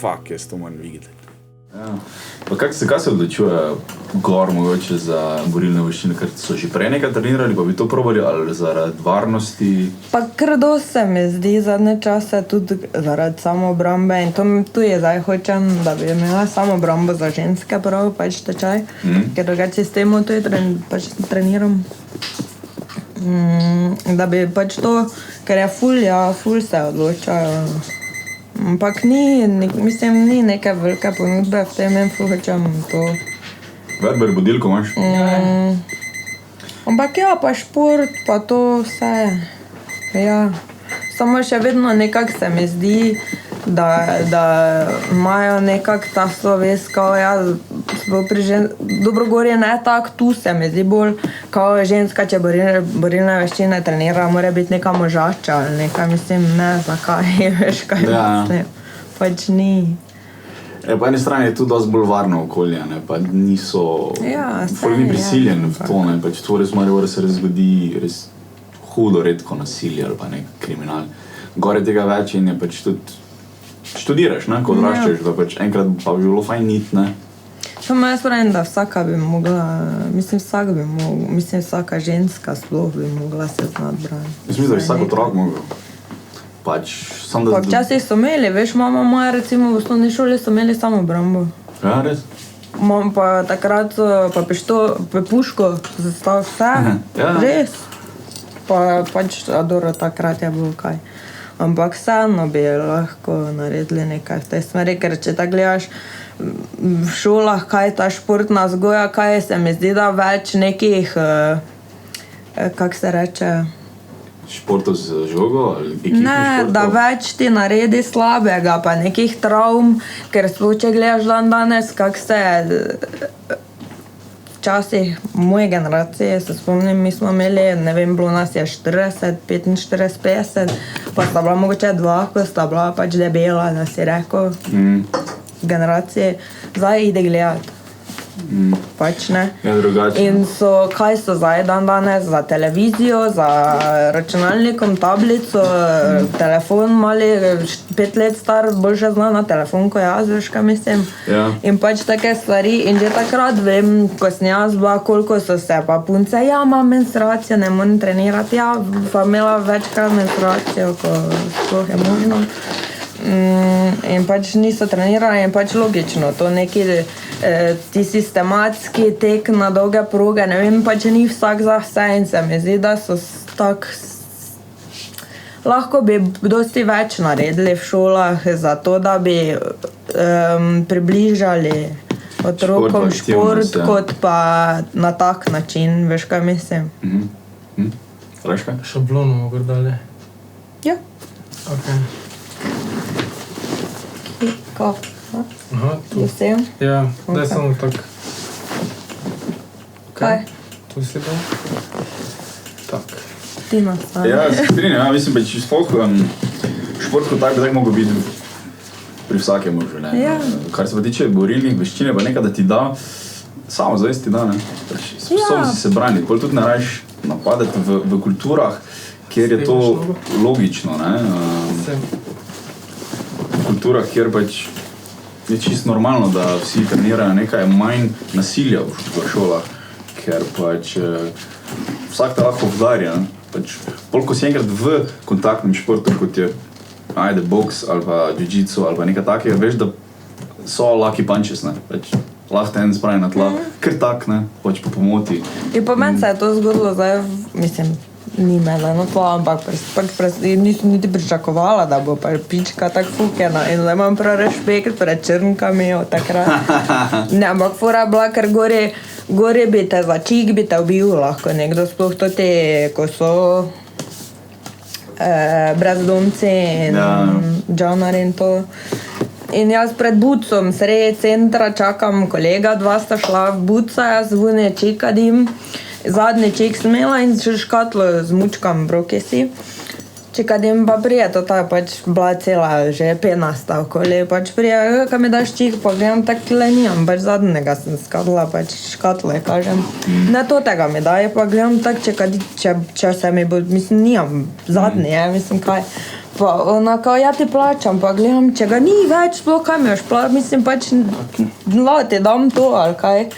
fuck, jaz to moram videti. Ja. Pa kaj se odločuje gor mogoče za borilne veščine, ker so že prej nekaj trenirali, pa bi to probali ali zaradi varnosti? Pa kar dosti se mi zdi zadnje čase tudi zaradi samoobrambe in tu je zdaj hočem, da bi imela samoobrambo za ženske prav, pač tečaj, ker drugače s temu to pač treniram. Da bi pač to, ker je ful se odločajo. Ampak ni neke velike ponudbe v tem, hočem to. Verber, budilko imaš? Ampak ja, pa šport, pa to vse. Ja. Samo še vedno nekako se mi zdi, da imajo nekako ta sloves, kao ja, dobro gorje ne tak, tu se mi zdi bolj, kao ženska, če borilne veščine trenira, mora biti neka možača ali nekaj, mislim, ne, zakaj, veš kaj mislim, pač ni. Po eni strani je tu dosti bolj varno okolje, ne, pa niso, ni prisiljen v to, ne, pač to res mora se res zgodi, res hudo redko nasilje ali pa nek kriminal. Gore tega več in je pač tudi študiraš, ne, ko odraščaš, da pač enkrat pa bi bilo fajn nit, ne. Samo jaz pravim, da vsaka bi mogla, mislim, vsaka ženska sploh bi mogla se znati braniti. Mislim, da bi vsak otrok mogel. Pač, sam da... Pa včasih so imeli, veš, mama moja recimo v osnovni šoli so imeli samoobrambo. Ja, res? Mam pa takrat pa puško zastav vse, res. Pa pač, adoro, takrat je bilo kaj. Ampak vseeno bi lahko naredili nekaj v tej smeri, ker če tako gledaš v šolah, kaj je ta športna vzgoja, kaj se mi zdi, da več nekih, kako se reče... Športov z žogo ali ekipnih športov? Ne, da več ti naredi slabega, pa nekih travm, ker če gledaš dan danes, kako se včasih moje generacije, se spomnim, mi smo imeli, ne vem, bilo nas je 40, 45, 50, pa sta bila mogoče 2, ko sta bila pač debela, da si rekel, generacije, zdaj ide gledati. Pač ne. Ja, drugače. In kaj so zdaj dan danes za televizijo, za računalnikom, tablico, telefon mali, 5 let star, boljše zna na telefon, ko jaz, veš, kaj mislim. Ja. In pač take stvari. In že takrat vem, ko sem jaz bila, koliko so se pa punce, ja, imam menstruacijo, ne moram trenirati, ja, pa imela večkrat menstruacijo, ko sploh je možno. In pač niso trenirali in pač logično, to neki ti sistematski tek na dolge proge, ne vem, pač ni vsak za vse in se mi zdi, da so tak lahko bi dosti več naredili v šolah za to, da bi približali otrokom šport kot pa na tak način, veš kaj mislim. Raška? Šablono mogli dali? Ja. Ok. Kako? Aha, tu. Vsem? Ja, daj samo tak. Kaj? Tu si dal? Tak. Ti nastavi. Ja, se strinjam, mislim, pač sploh šport kot tak bi tako mogel biti pri vsakem v življenju. Ja. Kar se pa tiče borilnih veščine, pa nekaj, da ti da, samo zavest ti da, ne. Sposobnosti se braniti, pol tudi ne rajš napadati v kulturah, kjer je to logično, ne. V kulturah, kjer pač je čisto normalno, da vsi trenirajo nekaj manj nasilja v šolah, ker pač vsak te lahko vdarja, ne. Pač, ko si enkrat v kontaktnem športu, kot je boks ali pa jiu-jitsu ali pa nekaj takega, veš, da so lucky punches, ne. Pač, lahko te en spravi na tla, ker tak, ne, pač po pomoti. In po meni se je to zgodilo zdaj, mislim, ni mene na tla, ampak nisem niti pričakovala, da bo pa pička tak fukena in zdaj imam prav respekt pred črnkami od takrat. Ne, ampak fora bila, ker gore bi te začik, bi te ubil lahko nekdo, sploh to te, ko so brezdomci in džavnari in to. In jaz pred bucom sredi centra čakam kolega, 2 sta šla v buca, jaz vune čekadim. Zadnji ček sem imela in še škatlo z mučkam brokesi. Če kad jim pa prije, to je pač bila cela že penasta okoli, pač prije, kad mi daš čih, pa gledam, tak le nimam, pač zadnjega sem skadla, pač škatle, kažem. Ne to tega mi daje, pa gledam tak, če se mi bo, mislim, nimam zadnji, mislim, kaj. Pa ona kao, ja ti plačam, pa gledam, če ga ni več, sploh kaj mi još plačam, mislim, pač, ti dam to, ali kaj.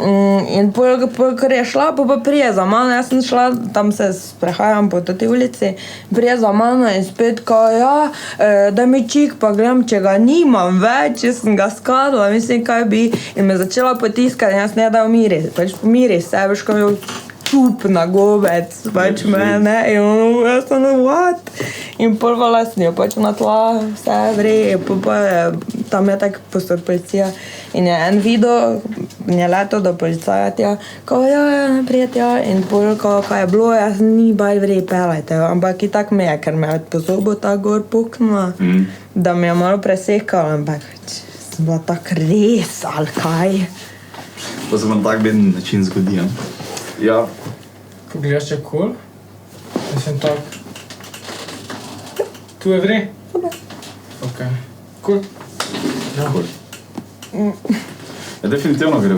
In ker je šla, pa prije za mano, jaz sem šla, tam se sprehajam po toti ulici, prije za mano in spet kao, ja, daj mi čik, pa gledam, če ga nimam več, jaz sem ga skadla, mislim, kaj bi, in me začela potiskati, in jaz ne da umiri, pač pomiri se, veš, ko je čup na gobec, pač mene, in ono, jaz sem, what? In prvala sem jo pač na tla, vse vre, pa tam je tak postor policija in je en video, je leto do policaja tja, kao ja, naprej tja, in pol, kaj je bilo, jaz ni baj vre, pelajte, ampak i tak me je, ker me je po zobu ta gor puknula, da mi je malo presekala, ampak sem bila tak res, ali kaj. Pa se vam tak beden način zgodi, ja. Ko gledaš če kol, mislim tak. Tu je vre? Ok. Cool. Ja. Cool. Ja, definitivno gre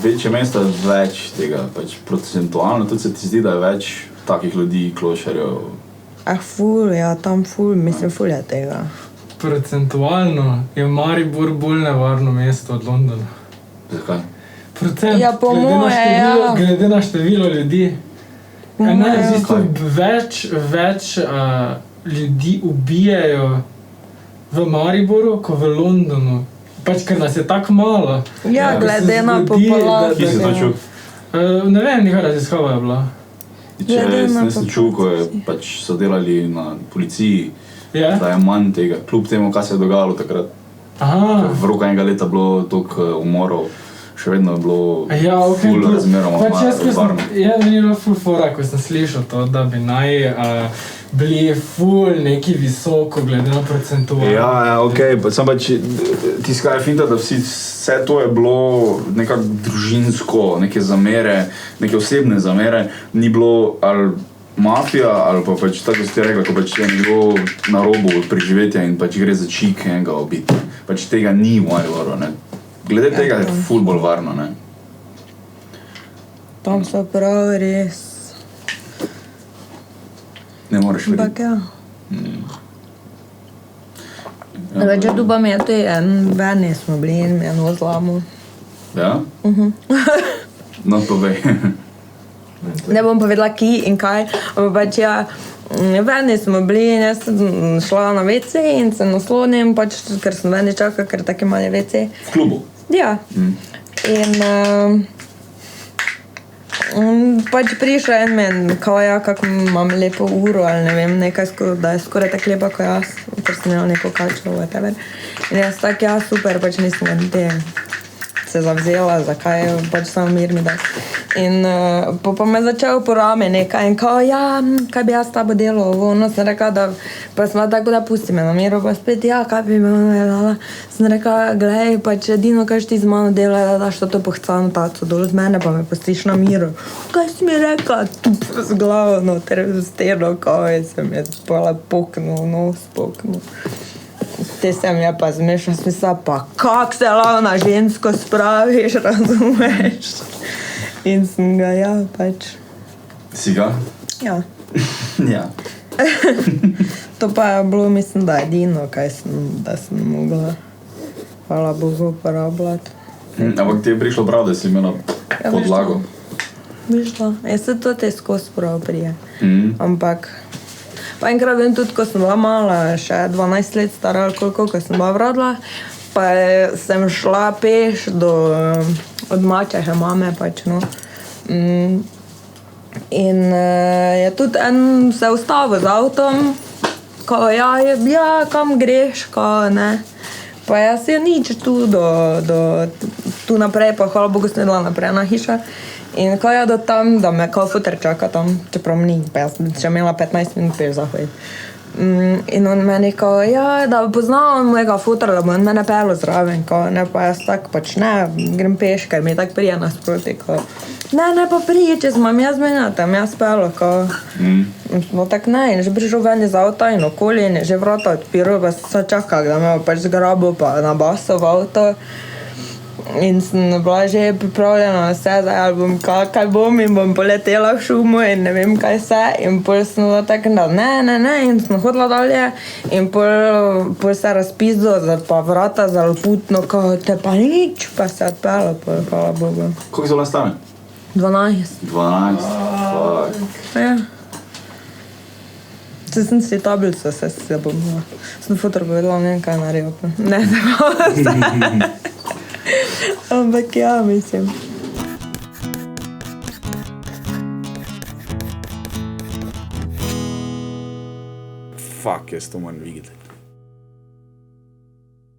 večje mesta več tega, pač procentualno, tudi se ti zdi, da je več takih ljudi, klošarjev. Ful, ja, tam ful, mislim, ful je tega. Procentualno je Maribor bolj nevarno mesto od Londona. Zakaj? Procent, Ja, po moje, ja. Glede na število ljudi. Ne, več ljudi ubijajo v Mariboru, kot v Londonu. Pač, ker nas je tako malo. Ja, glede na populacijo. Kje si to čul? Ne vem, neka raziskava je bila. Nisem čul, ko pač so delali na policiji, da je manj tega, kljub temu, kaj se je dogajalo takrat. V roku enega leta bilo toliko umorov. Še vedno je bilo ful razmeroma varno. Ja, meni je bilo ful fora, ko sem slišal to, da bi naj bili ful neki visoko, glede na procentualno. Ja, okej, sem pač tiskaj je finta, da vse to je bilo nekako družinsko, neke zamere, neke osebne zamere, ni bilo ali mafija, ali pa pač tako si ti rekla, ko pač je nekdo na robu preživetja in pač gre za čik enega obiti. Pač tega ni v Mariboru, ne. Glede tega je ful bolj varno, ne? Tam so prav res. Ne moreš veriti. Ampak ja. Več tu pa mi je to en veni smo bili in mi je nos zlamil. Ja? No, povej. Ne bom povedala ki in kaj, ampak pač ja, veni smo bili in jaz sem šla na WC in se naslonim, pač, ker sem veni čakala, ker tako imali WC. V klubu? Ja. In pač prišel en men, kao ja, kako imam lepo uro ali ne vem, nekaj, da je skoraj tako lepa kot jaz, ker sem imel neko kačo, whatever. In jaz tak, ja, super, pač nisem niti se zavzela, zakaj, pač samo mir mi da. In pa me začel po rame nekaj in kao, ja, kaj bi jaz s tabo delal, ono sem rekla, da pa sem tako, da pusti me na miru, pa spet, ja, kaj bi me ono delala. Sem rekla, glej, pač edino, kaj ti z mano dela, da daš to pohcano taco dol z mene, pa me pustiš na miru. Kaj si mi rekla? Tup z glavo noter, steno, kao, in se mi je pola poknul, nos poknul. Te se mi je pa zmešal, smisla, pa kak se lahko na žensko spraviš, razumeš? In sem ga, ja, pač. Si ga? Ja. Ja. To pa je bilo, mislim, da edino, da sem mogla, hvala Bogu, uporabljati. Ampak ti je prišlo prav, da si imela podlago? Mišla. Jaz se to te skozi prav prije. Ampak, pa enkrat vem tudi, ko sem bila mala, še 12 let stara, koliko, ko sem bila vrodila, pa sem šla peš od mačehe mame, pač, no. In je tudi en se ustavil z avtom, ko ja, kam greš, ko ne. Pa jaz je nič tu tu naprej, pa hvala Bogu sem jedla naprej na hiša. In ko je do tam, da me kao futer čaka tam, čeprav ni, pa jaz sem še imela 15 minut peš zahoditi. In on meni kao, ja, da poznam mojega futra, da bo on mene pelo zraven, kao, ne, pa jaz tak pač ne, grem peš, ker mi je tak prija nasproti, kao. ne pa prije, če smo jaz menjala, tam jaz spela, ko... No tak ne, in že prišel ven iz avta in okoli in je že vrata odpiral, pa sem čakala, da me bo pač zgrabil pa nabasal v avto. In sem bila že pripravljena na vse, zdaj ali bom kaj bom in bom poletela v šumu in ne vem kaj vse. In pol sem bila tako, da ne, in sem hodila dalje in pol se razpizdila, pa vrata zaloputno, ko te pa nič, pa se odpela, pol, hvala Bogu. Koliko so bila stane? 12. 12, fuck. Ja. Če sem si tablico se bom, sem fotor povedala, ne vem kaj naredil. Ne, ne pa vse. Ampak ja, mislim. Fuck, jaz to moram videti.